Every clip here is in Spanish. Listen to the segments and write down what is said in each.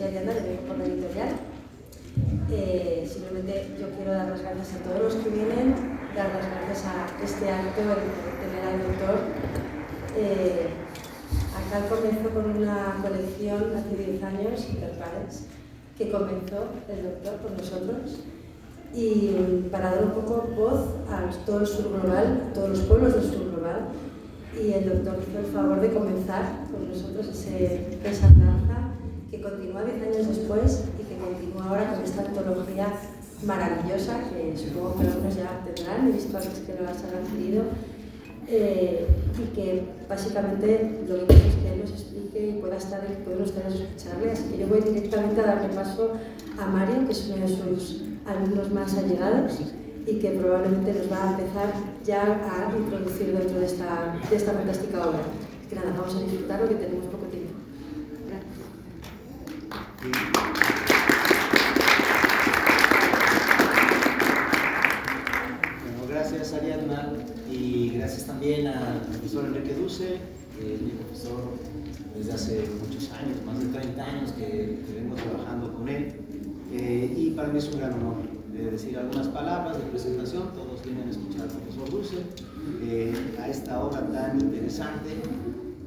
soy Ariadna, de vengo por la editorial. Simplemente yo quiero dar las gracias a todos los que vienen, dar las gracias a este acto, el tener al doctor. Acá comenzó con una colección hace 10 años, Interpares, que comenzó el doctor con nosotros, y para dar un poco voz a todo el sur global, a todos los pueblos del sur global, y el doctor hizo el favor de comenzar con nosotros esa andanza que continúa 10 años después y que continúa ahora con esta antología maravillosa que supongo que algunos ya tendrán, he visto a los que lo han adquirido, y que básicamente lo que quiero es que él nos explique y podemos ustedes escucharle. Así que yo voy directamente a darle paso a Mario, que es uno de sus alumnos más allegados y que probablemente nos va a empezar ya a introducir dentro de esta fantástica obra. Así que nada, vamos a disfrutarlo, que tenemos poco tiempo. Bueno, gracias Ariadna, y gracias también al profesor Enrique Dussel, mi profesor desde hace muchos años, más de 30 años que vengo trabajando con él, y para mí es un gran honor decir algunas palabras de presentación. Todos vienen a escuchar al profesor Dussel a esta obra tan interesante,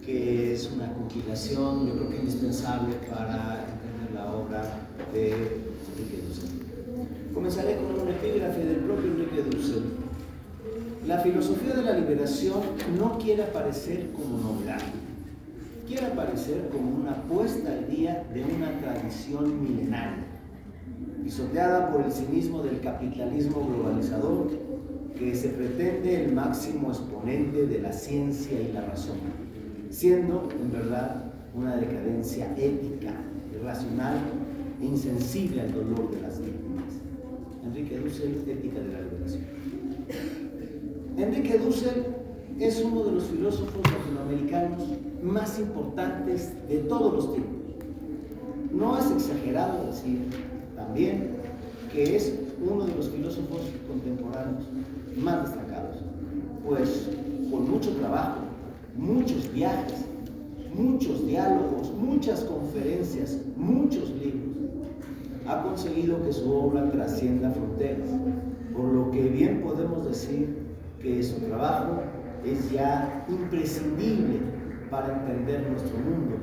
que es una compilación, yo creo que indispensable para entender la obra de Enrique Dussel. Comenzaré con un epígrafe del propio Enrique Dussel. La filosofía de la liberación no quiere aparecer como novedad, quiere aparecer como una puesta al día de una tradición milenaria, pisoteada por el cinismo del capitalismo globalizador, que se pretende el máximo exponente de la ciencia y la razón, siendo en verdad una decadencia ética, irracional e insensible al dolor de las víctimas. Enrique Dussel, Ética de la Liberación. Enrique Dussel es uno de los filósofos latinoamericanos más importantes de todos los tiempos. No es exagerado decir también que es uno de los filósofos contemporáneos más destacados, pues con mucho trabajo, muchos viajes, muchos diálogos, muchas conferencias, muchos libros, ha conseguido que su obra trascienda fronteras, por lo que bien podemos decir que su trabajo es ya imprescindible para entender nuestro mundo,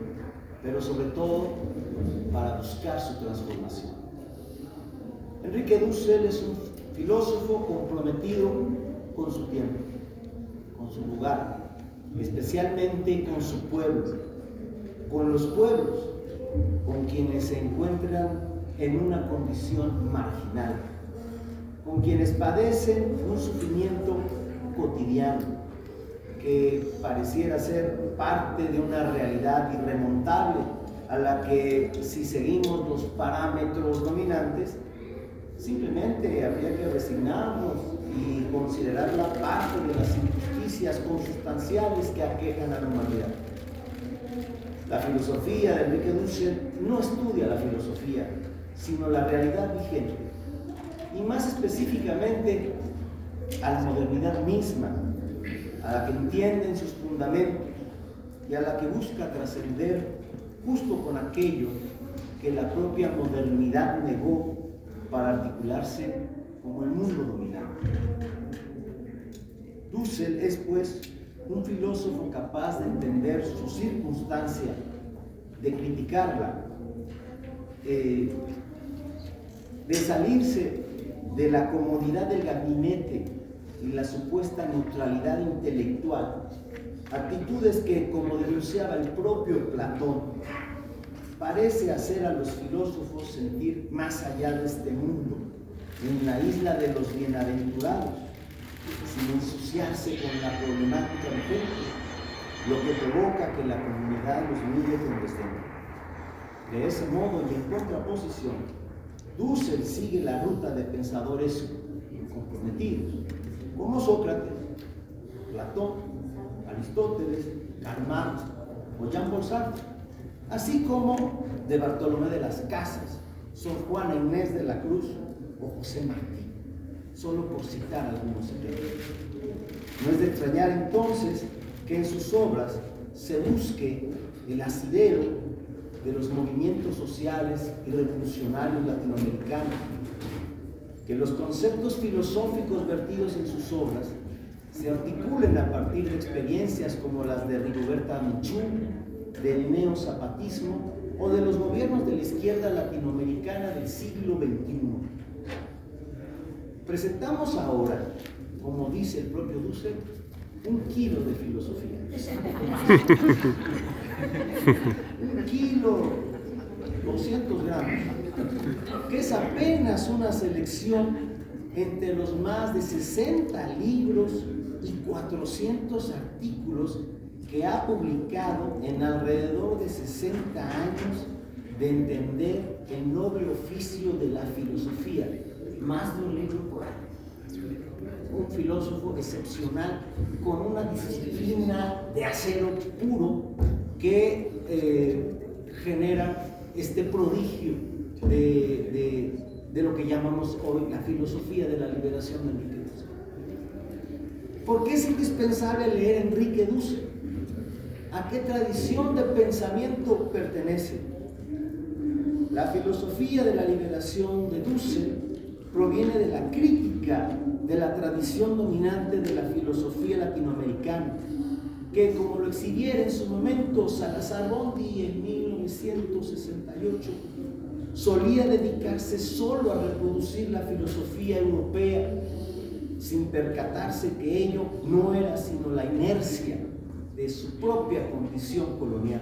pero sobre todo para buscar su transformación. Enrique Dussel es un filósofo comprometido con su tiempo, con su lugar, especialmente con su pueblo, con los pueblos, con quienes se encuentran en una condición marginal, con quienes padecen un sufrimiento cotidiano que pareciera ser parte de una realidad irremontable a la que, si seguimos los parámetros dominantes, simplemente habría que resignarnos y considerarla parte de las injusticias consustanciales que aquejan a la humanidad. La filosofía de Enrique Dussel no estudia la filosofía, sino la realidad vigente, y más específicamente a la modernidad misma, a la que entiende en sus fundamentos y a la que busca trascender justo con aquello que la propia modernidad negó para articularse como el mundo dominante. Dussel es, pues, un filósofo capaz de entender su circunstancia, de criticarla, de salirse de la comodidad del gabinete y la supuesta neutralidad intelectual, actitudes que, como denunciaba el propio Platón, parece hacer a los filósofos sentir más allá de este mundo, en la isla de los bienaventurados, sin ensuciarse con la problemática vigente, lo que provoca que la comunidad los mire con desdén. De ese modo, y en contraposición, Dussel sigue la ruta de pensadores comprometidos, como Sócrates, Platón, Aristóteles, Karl Marx o Jean-Paul Sartre, así como de Bartolomé de las Casas, Sor Juana Inés de la Cruz o José Martí, solo por citar algunos ejemplos. No es de extrañar entonces que en sus obras se busque el asidero de los movimientos sociales y revolucionarios latinoamericanos, que los conceptos filosóficos vertidos en sus obras se articulen a partir de experiencias como las de Rigoberta Menchú, del neozapatismo o de los gobiernos de la izquierda latinoamericana del siglo XXI. Presentamos ahora, como dice el propio Dussel, 1 kilo de filosofía. 1 kilo, 200 gramos, que es apenas una selección entre los más de 60 libros y 400 artículos que ha publicado en alrededor de 60 años de entender el noble oficio de la filosofía. Más de un libro por año. Un filósofo excepcional con una disciplina de acero puro que genera este prodigio de lo que llamamos hoy la filosofía de la liberación de Enrique Dussel. ¿Por qué es indispensable leer a Enrique Dussel? ¿A qué tradición de pensamiento pertenece? La filosofía de la liberación de Dussel proviene de la crítica de la tradición dominante de la filosofía latinoamericana, que, como lo exhibiera en su momento Salazar Bondi en 1968, solía dedicarse solo a reproducir la filosofía europea, sin percatarse que ello no era sino la inercia de su propia condición colonial.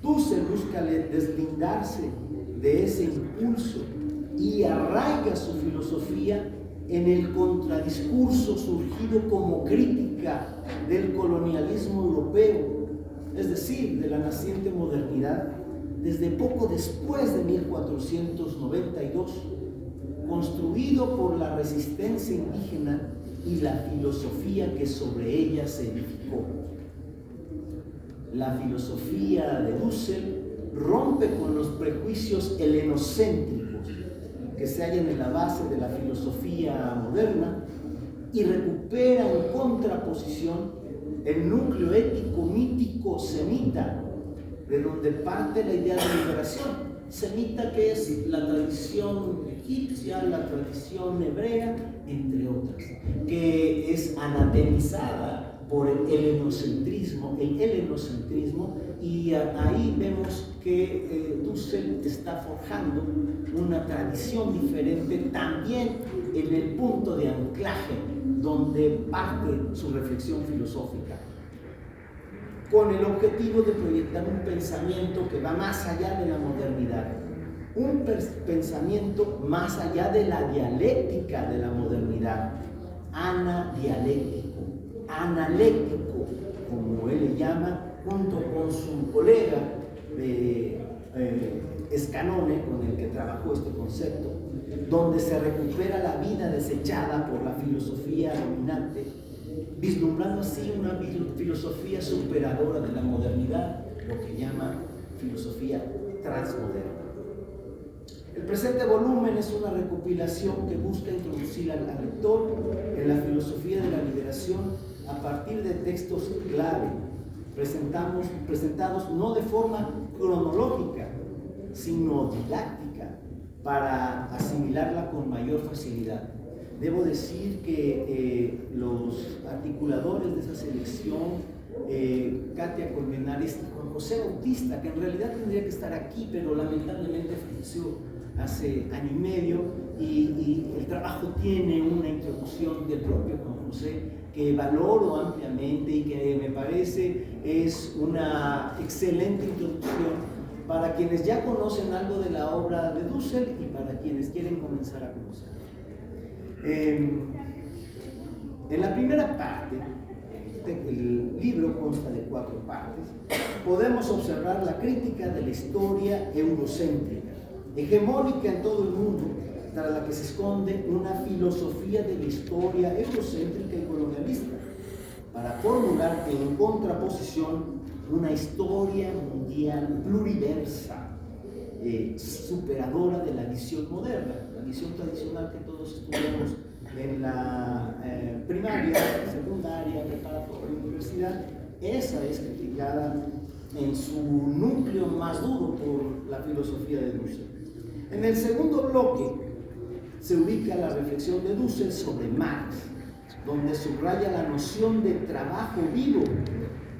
Dussel busca deslindarse de ese impulso y arraiga su filosofía en el contradiscurso surgido como crítica del colonialismo europeo, es decir, de la naciente modernidad, desde poco después de 1492, construido por la resistencia indígena y la filosofía que sobre ella se edificó. La filosofía de Dussel rompe con los prejuicios helenocéntricos que se hallan en la base de la filosofía moderna y recupera en contraposición el núcleo ético mítico semita, de donde parte la idea de liberación. Semita, que es la tradición egipcia, la tradición hebrea, entre otras, que es anatemizada por el helenocentrismo, y ahí vemos que Dussel está forjando una tradición diferente también en el punto de anclaje donde parte su reflexión filosófica, con el objetivo de proyectar un pensamiento que va más allá de la modernidad, un pensamiento más allá de la dialéctica de la modernidad, anadialéctico, analéctico, como él le llama, junto con su colega Scanone, con el que trabajó este concepto, donde se recupera la vida desechada por la filosofía dominante, vislumbrando así una filosofía superadora de la modernidad, lo que llama filosofía transmoderna. El presente volumen es una recopilación que busca introducir al lector en la filosofía de la liberación a partir de textos clave, presentados no de forma cronológica, sino didáctica, para asimilarla con mayor facilidad. Debo decir que los articuladores de esa selección, Katia Colmenares y Juan José Bautista, que en realidad tendría que estar aquí, pero lamentablemente falleció hace año y medio, y el trabajo tiene una introducción del propio Juan José que valoro ampliamente y que me parece es una excelente introducción para quienes ya conocen algo de la obra de Dussel y para quienes quieren comenzar a conocer. En la primera parte, el libro consta de 4 partes, podemos observar la crítica de la historia eurocéntrica, hegemónica en todo el mundo, tras la que se esconde una filosofía de la historia eurocéntrica y colonialista, para formular en contraposición una historia mundial pluriversa, superadora de la visión moderna, la visión tradicional que todos estudiamos en la primaria, secundaria, preparatoria, universidad. Esa es criticada en su núcleo más duro por la filosofía de Dussel. En el segundo bloque se ubica la reflexión de Dussel sobre Marx, donde subraya la noción de trabajo vivo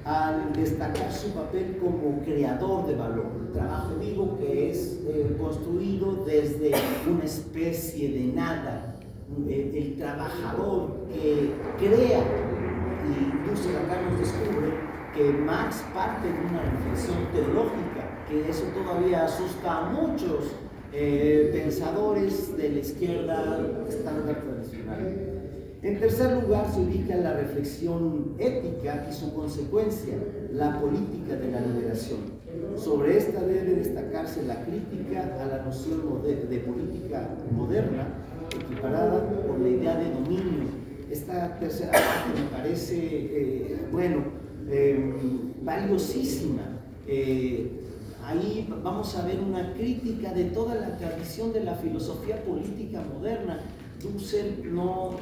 al destacar su papel como creador de valor, el trabajo vivo que es construido desde una especie de nada, el trabajador que crea, y Dussel acá nos descubre que Marx parte de una reflexión teológica, que eso todavía asusta a muchos pensadores de la izquierda estándar tradicional. En tercer lugar se ubica la reflexión ética y su consecuencia, la política de la liberación. Sobre esta debe destacarse la crítica a la noción de política moderna, equiparada por la idea de dominio. Esta tercera parte me parece, valiosísima. Ahí vamos a ver una crítica de toda la tradición de la filosofía política moderna. Dussel no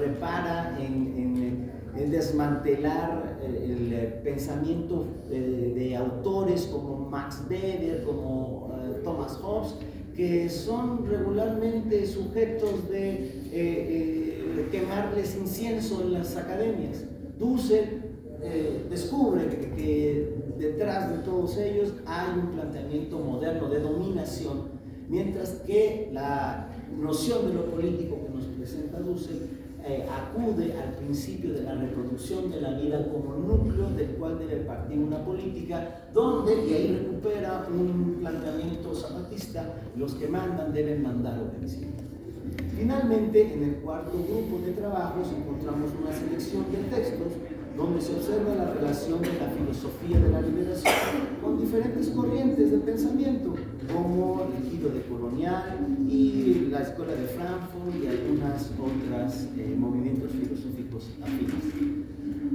repara en desmantelar el pensamiento de autores como Max Weber, como Thomas Hobbes, que son regularmente sujetos de quemarles incienso en las academias. Dussel descubre que detrás de todos ellos hay un planteamiento moderno de dominación, mientras que la noción de lo político que nos presenta Dussel acude al principio de la reproducción de la vida como núcleo del cual debe partir una política, donde, y ahí recupera un planteamiento zapatista, los que mandan deben mandar obedeciendo. Finalmente, en el cuarto grupo de trabajos encontramos una selección de textos donde se observa la relación de la filosofía de la liberación con diferentes corrientes de pensamiento, como el giro decolonial y la escuela de Frankfurt y algunas otras movimientos filosóficos afines.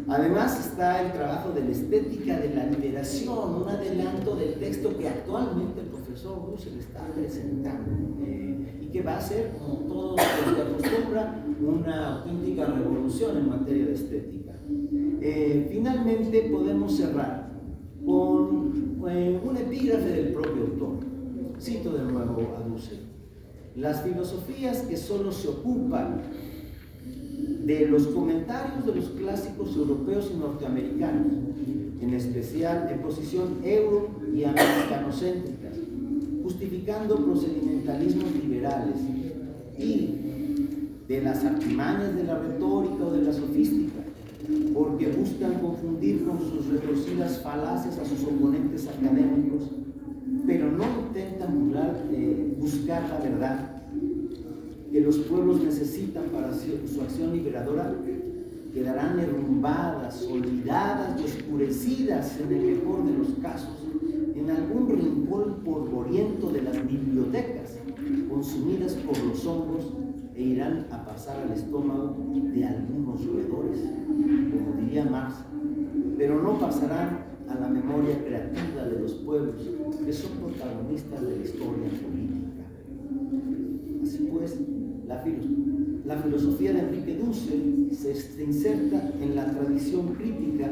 Además está el trabajo de la estética de la liberación, un adelanto del texto que actualmente el profesor Dussel está presentando y que va a ser, como todo lo que acostumbra, una auténtica revolución en materia de estética. Finalmente podemos cerrar con un epígrafe del propio autor. Cito de nuevo a Dussel: las filosofías que solo se ocupan de los comentarios de los clásicos europeos y norteamericanos, en especial en posición euro y americanocéntricas, justificando procedimentalismos liberales, y de las artimañas de la retórica o de la sofística, porque buscan confundir con sus retorcidas falacias a sus oponentes académicos, pero no intentan buscar la verdad que los pueblos necesitan para su acción liberadora, quedarán derrumbadas, olvidadas y oscurecidas, en el mejor de los casos, en algún rincón polvoriento de las bibliotecas, consumidas por los hongos, e irán a pasar al estómago de algunos roedores, como diría Marx, pero no pasarán a la memoria creativa de los pueblos que son protagonistas de la historia política. Así pues, la filosofía de Enrique Dussel se inserta en la tradición crítica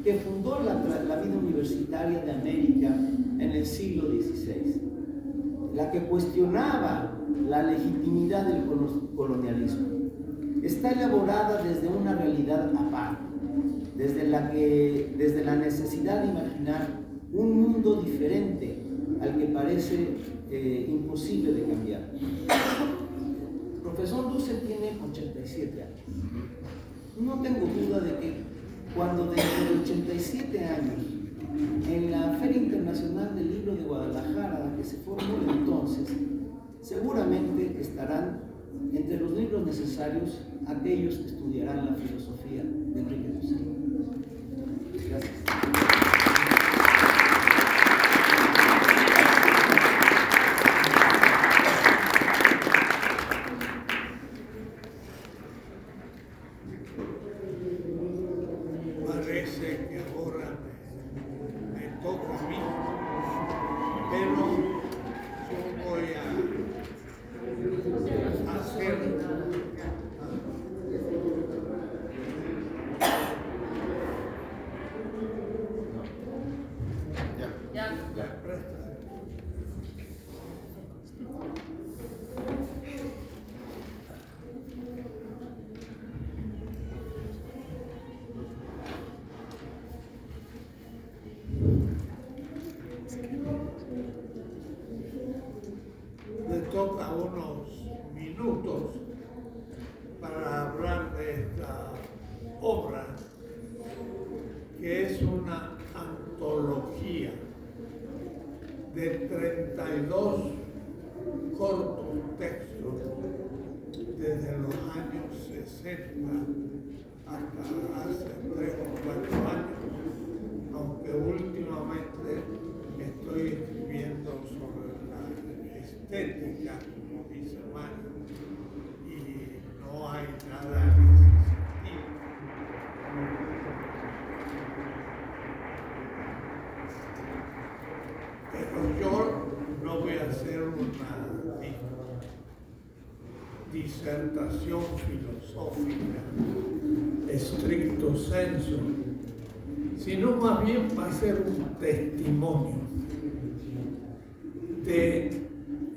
que fundó la vida universitaria de América en el siglo XVI, la que cuestionaba la legitimidad del colonialismo. Está elaborada desde una realidad aparte, desde la necesidad de imaginar un mundo diferente al que parece imposible de cambiar. El profesor Dussel tiene 87 años. No tengo duda de que cuando dentro de 87 años, en la Feria Internacional del Libro de Guadalajara, que se formó entonces, seguramente estarán entre los libros necesarios aquellos que estudiarán la filosofía de Enrique Dussel. Gracias. Parece que ahora me toca a mí, pero yo voy a hacer toca unos minutos para hablar de esta obra, que es una antología de 32 cortos textos desde los años 60 hasta hace 3 o 4 años, aunque últimamente estoy escribiendo sobre la estética, como dice Mario, y no hay nada en ese sentido. Pero yo no voy a hacer una disertación filosófica estricto sensu, sino más bien va a ser un testimonio de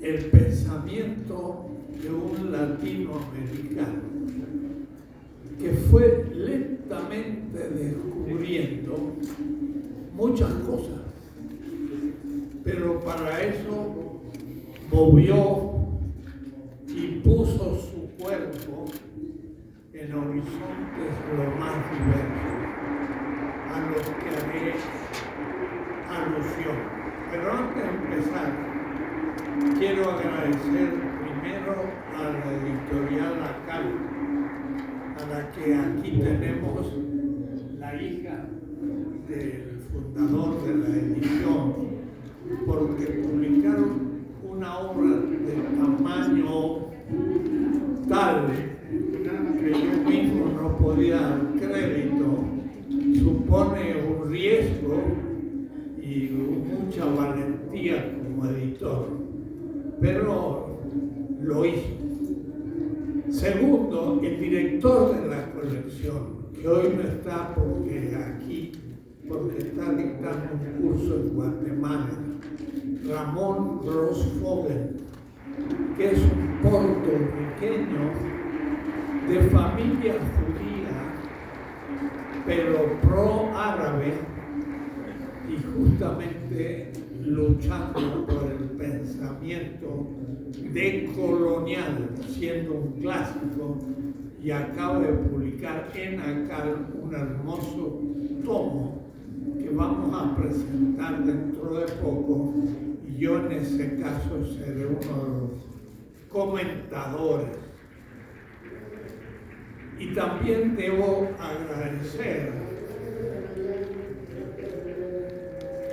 el pensamiento de un latinoamericano que fue lentamente descubriendo muchas cosas, pero para eso movió y puso su cuerpo en horizontes lo más diversos, a los que haré alusión. Pero antes de empezar, quiero agradecer primero a la editorial ACAL, a la que aquí tenemos la hija del fundador de la edición, porque publicaron una obra de tamaño tal que yo mismo no podía dar crédito. Supone un riesgo y mucha valentía como editor, pero lo hizo. Segundo, el director de la colección, que hoy no está porque está dictando un curso en Guatemala, Ramón Grossfogel, que es un puertorriqueño de familia judía, pero pro-árabe, y justamente luchando por el pensamiento decolonial, siendo un clásico, y acaba de publicar en ACAL un hermoso tomo que vamos a presentar dentro de poco, y yo en ese caso seré uno de los comentadores. Y también debo agradecer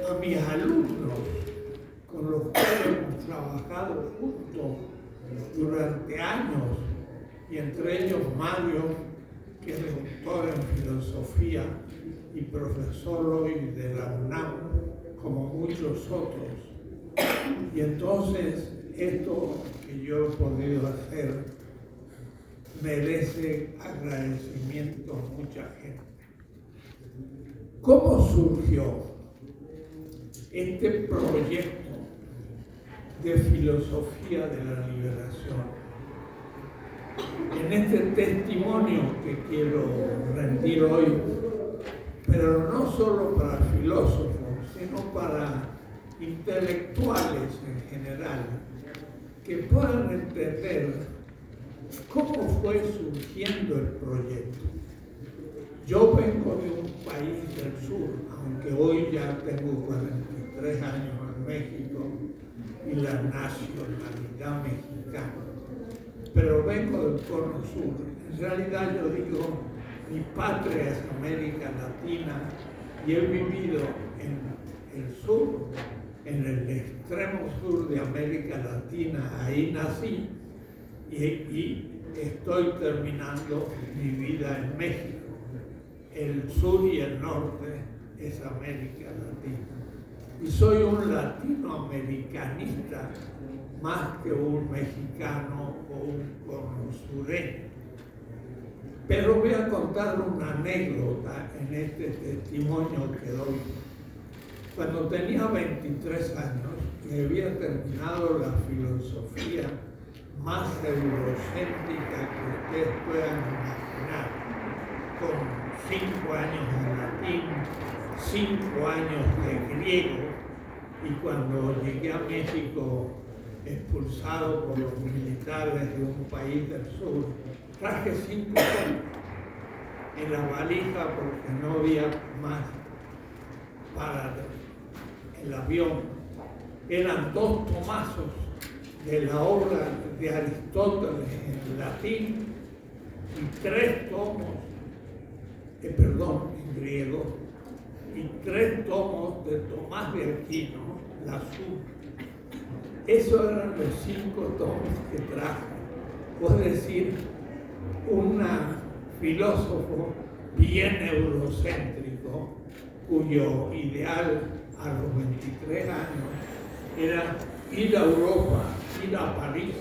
a mis alumnos con los cuales hemos trabajado juntos durante años, y entre ellos Mario, que es doctor en filosofía y profesor hoy de la UNAM, como muchos otros. Y entonces esto que yo he podido hacer merece agradecimiento a mucha gente. ¿Cómo surgió este proyecto de filosofía de la liberación? En este testimonio que quiero rendir hoy, pero no solo para filósofos, sino para intelectuales en general, que puedan entender cómo fue surgiendo el proyecto. Yo vengo de un país del sur, aunque hoy ya tengo 43 años en México y la nacionalidad mexicana, pero vengo del cono sur. En realidad yo digo, mi patria es América Latina y he vivido en el sur, en el extremo sur de América Latina. Ahí nací y estoy terminando mi vida en México. El sur y el norte es América Latina. Y soy un latinoamericanista más que un mexicano o un conosureño. Pero voy a contar una anécdota en este testimonio que doy. Cuando tenía 23 años y había terminado la filosofía más eurocéntrica que ustedes puedan imaginar, con 5 años de latín, 5 años de griego, y cuando llegué a México expulsado por los militares de un país del sur. Traje 5 tomos en la valija porque no había más para el avión. Eran 2 tomazos de la obra de Aristóteles en latín y 3 tomos, en griego, y 3 tomos de Tomás de Aquino, la Suma. Esos eran los 5 tomos que traje. Es decir, un filósofo bien eurocéntrico, cuyo ideal a los 23 años era ir a Europa, ir a París,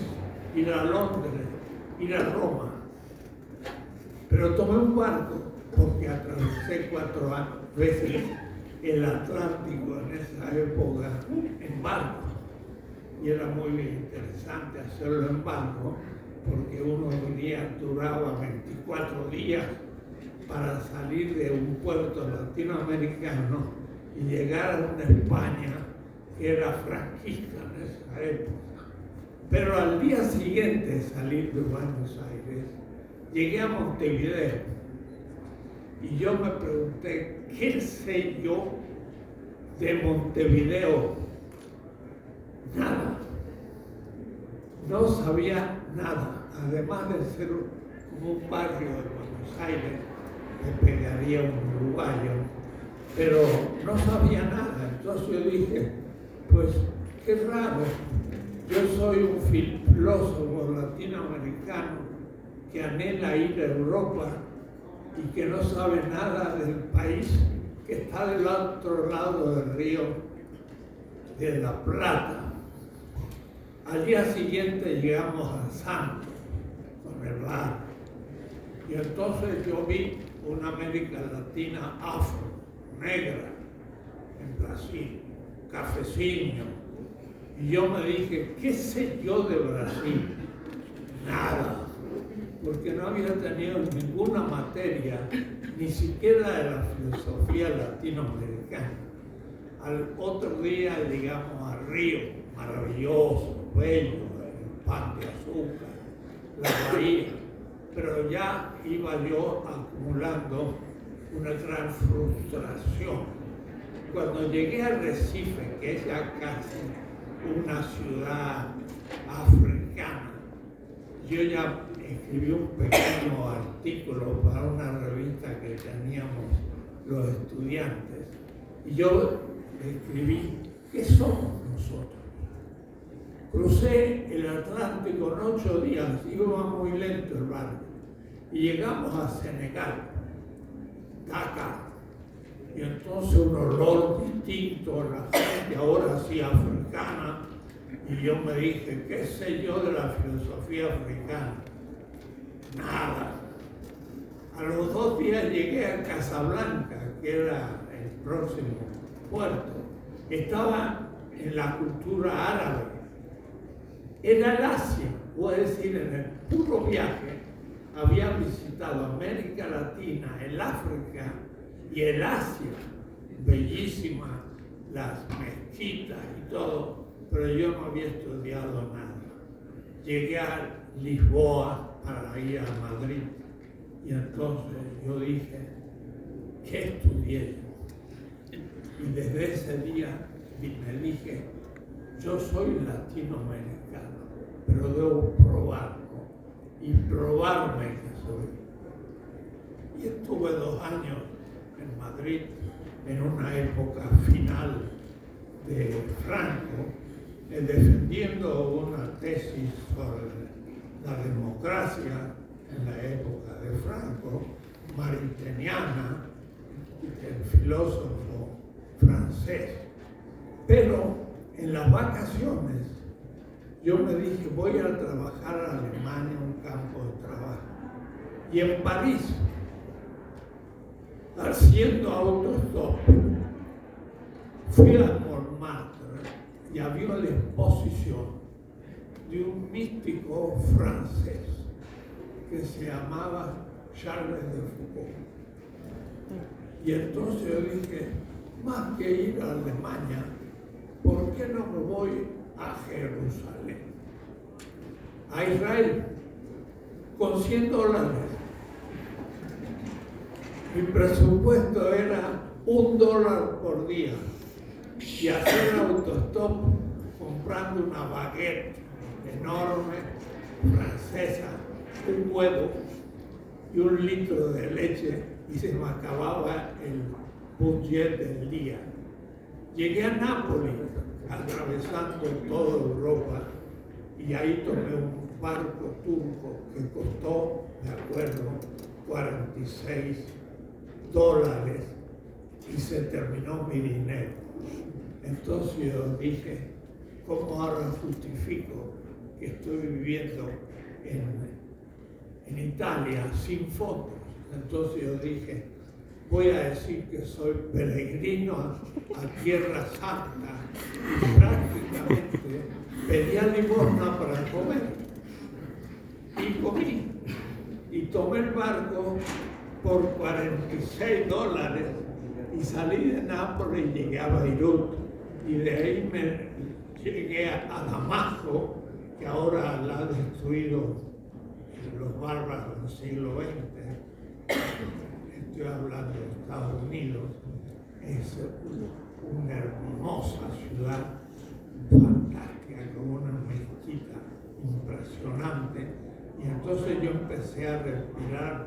ir a Londres, ir a Roma. Pero tomé un barco porque atravesé 4 veces el Atlántico en esa época en barco. Y era muy interesante hacerlo en barco porque unos días duraba 24 días para salir de un puerto latinoamericano y llegar a una España que era franquista en esa época. Pero al día siguiente de salir de Buenos Aires, llegué a Montevideo y yo me pregunté, ¿qué sé yo de Montevideo? Nada. No sabía nada, además de ser como un barrio de Buenos Aires, me pegaría un uruguayo, pero no sabía nada. Entonces yo dije, pues qué raro, yo soy un filósofo latinoamericano que anhela ir a Europa y que no sabe nada del país que está del otro lado del río de la Plata. Al día siguiente llegamos a Santos con el barco y entonces yo vi una América Latina afro, negra, en Brasil, cafecinho, y yo me dije, ¿qué sé yo de Brasil? Nada, porque no había tenido ninguna materia, ni siquiera de la filosofía latinoamericana. Al otro día llegamos a Río, maravilloso, bello, el pan de azúcar, la bahía, pero ya iba yo acumulando una gran frustración. Cuando llegué a Recife, que es ya casi una ciudad africana, yo ya escribí un pequeño artículo para una revista que teníamos los estudiantes, y yo escribí, ¿qué somos nosotros? Crucé el Atlántico en 8 días, iba muy lento el barco, y llegamos a Senegal, Dakar, y entonces un olor distinto, la gente ahora sí africana, y yo me dije, ¿qué sé yo de la filosofía africana? Nada. A los 2 días llegué a Casablanca, que era el próximo puerto. Estaba en la cultura árabe. Era el Asia, puedo decir, en el puro viaje había visitado América Latina, el África y el Asia. Bellísimas las mezquitas y todo, pero yo no había estudiado nada. Llegué a Lisboa para ir a Madrid y entonces yo dije, ¿qué estudié yo? Y desde ese día me dije, yo soy latinoamericano, pero debo probarlo y probarme que soy. Y estuve 2 años en Madrid en una época final de Franco, defendiendo una tesis sobre la democracia en la época de Franco, maritain, el filósofo francés. Pero en las vacaciones yo me dije, voy a trabajar a Alemania, un campo de trabajo. Y en París, haciendo autostop, fui a Montmartre y había la exposición de un místico francés que se llamaba Charles de Foucault. Y entonces yo dije, más que ir a Alemania, ¿por qué no me voy a Jerusalén, a Israel, con $100. Mi presupuesto era $1 por día y hacer autostop comprando una baguette enorme, francesa, un huevo y 1 litro de leche, y se me acababa el budget del día. Llegué a Nápoles, atravesando toda Europa, y ahí tomé un barco turco que costó, me acuerdo, $46, y se terminó mi dinero. Entonces yo dije, ¿cómo ahora justifico que estoy viviendo en Italia sin fondos? Entonces yo dije, voy a decir que soy peregrino a Tierra Santa, y prácticamente pedía limosna para comer. Y comí. Y tomé el barco por $46 y salí de Nápoles y llegué a Beirut. Y de ahí me llegué a Damasco, que ahora la ha destruido los bárbaros del siglo XX. Estoy hablando de Estados Unidos. Es una hermosa ciudad, fantástica, con una mezquita impresionante. Y entonces yo empecé a respirar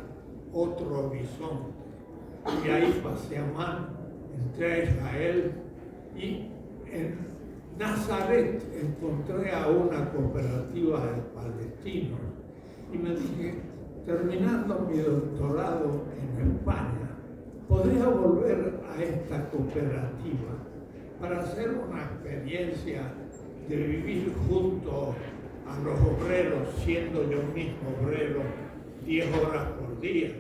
otro horizonte. Y ahí pasé a Man, entré a Israel, y en Nazaret encontré a una cooperativa de palestinos y me dije, terminando mi doctorado en España, podría volver a esta cooperativa para hacer una experiencia de vivir junto a los obreros, siendo yo mismo obrero 10 horas por día.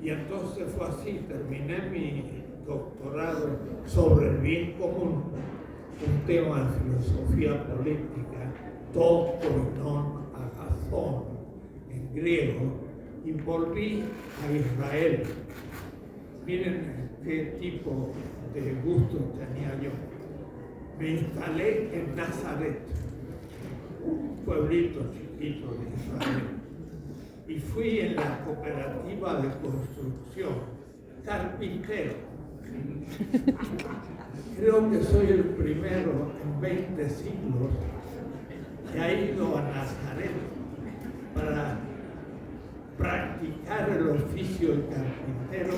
Y entonces fue así, terminé mi doctorado sobre el bien común, un tema de filosofía política, to koinon agazón, en griego, y volví a Israel. Miren qué tipo de gusto tenía yo. Me instalé en Nazaret, un pueblito chiquito de Israel, y fui en la cooperativa de construcción, carpintero. Creo que soy el primero en 20 siglos que ha ido a Nazaret para practicar el oficio de carpintero,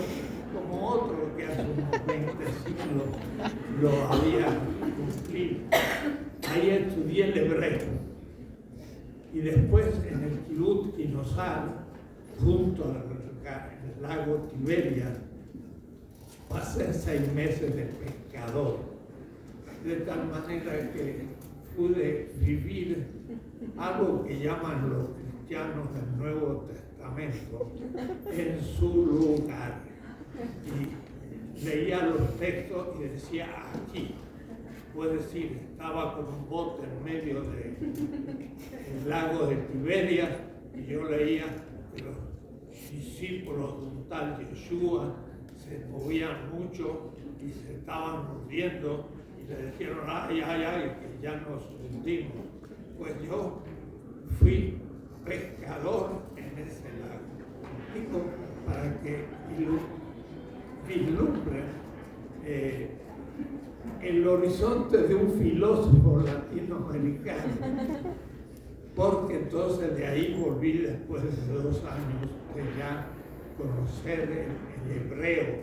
como otro que hace unos 20 siglos lo había cumplido. Ahí estudié el hebreo. Y después en el Kibbutz Kinosar, junto al lago Tiberias, pasé 6 meses de pescador, de tal manera que pude vivir algo que llaman los cristianos del Nuevo Testamento en su lugar. Y leía los textos y decía aquí. Puede decir, estaba con un bote en medio del lago de Tiberias y yo leía que los discípulos de un tal Yeshua se movían mucho y se estaban hundiendo y le dijeron, ay, que ya nos hundimos. Pues yo fui pescador en ese lago. Digo, para que vislumbren el horizonte de un filósofo latinoamericano, porque entonces de ahí volví después de 2 años de ya conocer el hebreo,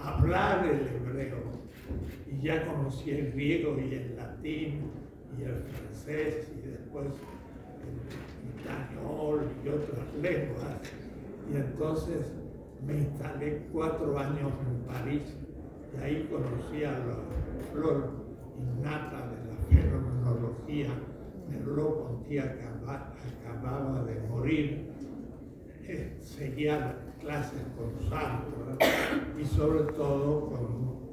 hablar el hebreo, y ya conocí el griego y el latín y el francés y después el español y otras lenguas, y entonces me instalé 4 años en París. Y ahí conocí a la flor innata de la fenomenología. Merleau-Ponty acababa de morir. Seguía las clases con Sartre y sobre todo con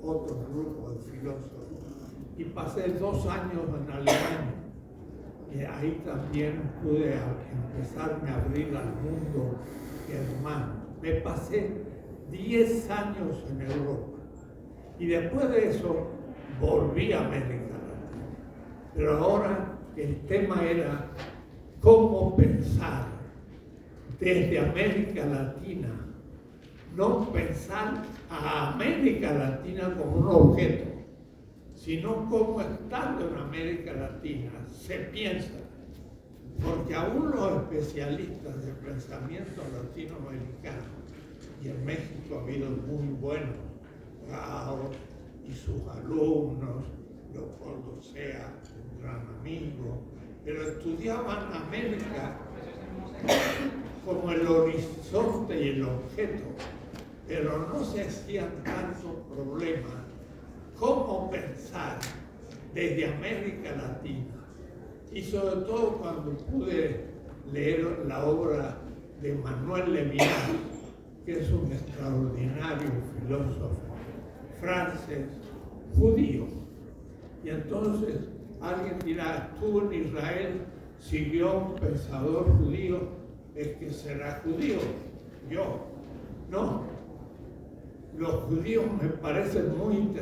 otro grupo de filósofos. Y pasé 2 años en Alemania. Y ahí también pude empezarme a abrir al mundo germano. Me pasé 10 años en Europa. Y después de eso, volví a América Latina. Pero ahora el tema era cómo pensar desde América Latina, no pensar a América Latina como un objeto, sino cómo estando en América Latina se piensa. Porque aún los especialistas del pensamiento latinoamericano, y en México ha habido muy buenos, Gauss y sus alumnos, Leopoldo Sea, un gran amigo, pero estudiaban América como el horizonte y el objeto, pero no se hacían tanto problema cómo pensar desde América Latina. Y sobre todo cuando pude leer la obra de Manuel Levinas, que es un extraordinario filósofo francés, judío. Y entonces alguien dirá, estuvo en Israel, siguió a un pensador judío, es que será judío. Yo, no. Los judíos me parecen muy interesantes.